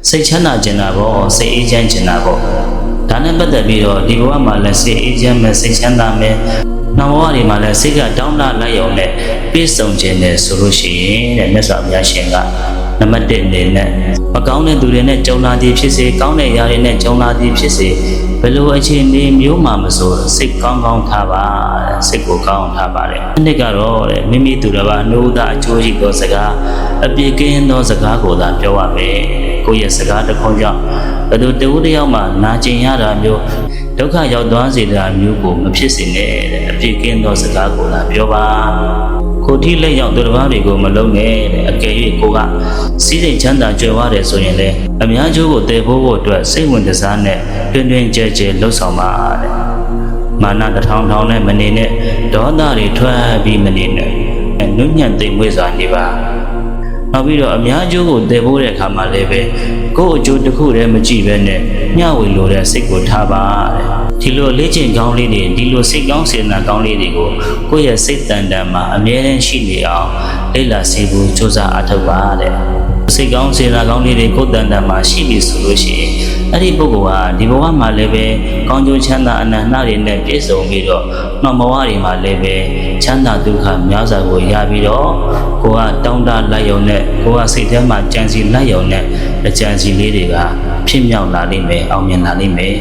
စိတ်ချမ်းသာခြင်းတာပေါ့စိတ်အေးချမ်းခြင်းတာပေါ့ဒါနဲ့ပတ်သက်ပြီးတော့ဒီဘဝမှာလည်းစိတ်အေးချမ်းမယ်စိတ်ချမ်းသာမယ်နောက်ဘဝတွေမှာလည်းစိတ်ကတောင်းတလိုက်ရုံနဲ့ပြည့်စုံခြင်းနဲ့ဆိုလို့ရှိရင်တဲ့မြတ်စွာဘုရားရှင်ကနံပါတ်1အနေနဲ့မကောင်းတဲ့သူတွေနဲ့ကြုံလာသည်ဖြစ်စေကောင်းတဲ့ຢာတွေနဲ့ကြုံလာသည်ဖြစ်စေဘယ်လိုအခြေအနေမျိုးမှမဆိုစိတ်ကောင်းကောင်းထားပါစိတ်ကိုကောင်းထားပါတယ်။နှစ်ကတော့တဲ့မိမိသူတစ်ပါးနှုတ်သားအကျိုးရှိသောစကားအပြည့်ကင်းသောစကားကိုသာပြောရမယ်။ကိုယ့်ရဲ့စကားတစ်ခုကြောင့်ဘယ်သူတဦးတစ်ယောက်မှနာကျင်ရတာမျိုးဒုက္ခရောက်သွားစေတာမျိုးကိုမဖြစ်စေနဲ့တဲ့အပြည့်ကင်းသောစကားကိုသာပြောပါ။ကိုထိလက်ရောက်သူတစ်ပါးတွေကိုမလုံးနဲ့တဲ့အကယ်၍ကိုကစီးစိမ်ချမ်းသာကြွယ်ဝတယ်ဆိုရင်လေအများကျိုးကိုတည်ဖို့အတွက်စိတ်ဝင်စားနဲ့တွင်တွင်ကြဲကြဲလှုပ်ဆောင်ပါတဲ့မာနတစ်ထောင်ထောင်နဲ့မနေနဲ့ဒေါသတွေထွက်ပြီးမနေနဲ့နုညံ့သိမ်မွေ့စွာနေပါနောက်ပြီးတော့အများကျိုးကိုတည်ဖို့တဲ့အခါမှာလည်းပဲကိုယ့်အကျိုးတစ်ခုတည်းမကြည့်ပဲနဲ့မျှဝေလိုတဲ့စိတ်ကိုထားပါတဲ့ဒီလိုလေ့ကျင့်ကောင်းလေးတွေဒီလိုစိတ်ကောင်းစေတနာကောင်းလေးတွေကိုကိုယ့်ရဲ့စိတ်တန်တန်မှာအမြဲတမ်းရှိနေအောင်လေ့လာစေဖို့ကြိုးစားအားထုတ်ပါတဲ့စိတ်ကောင်းစေတနာကောင်းလေးတွေကိုယ်တန်တန်မှာရှိပြီဆိုလို့ရှိရင်အဲ့ဒီပုဂ္ဂိုလ်ဟာဒီဘဝမှာလည်းပဲကောင်းကျိုးချမ်းသာအနန္တတွေနဲ့ပြည့်စုံပြီးတော့နောက်ဘဝတွေမှာလည်းပဲချမ်းသာဒုက္ခများစွာကိုရပြီးတော့ကိုကတောင်းတလိုက်ရုံနဲ့ကိုကစိတ်ထဲမှာကြံစီလိုက်ရုံနဲ့အကြံစီလေးတွေကဖြစ်မြောက်လာလိမ့်မယ်အောင်မြင်လာလိမ့်မယ်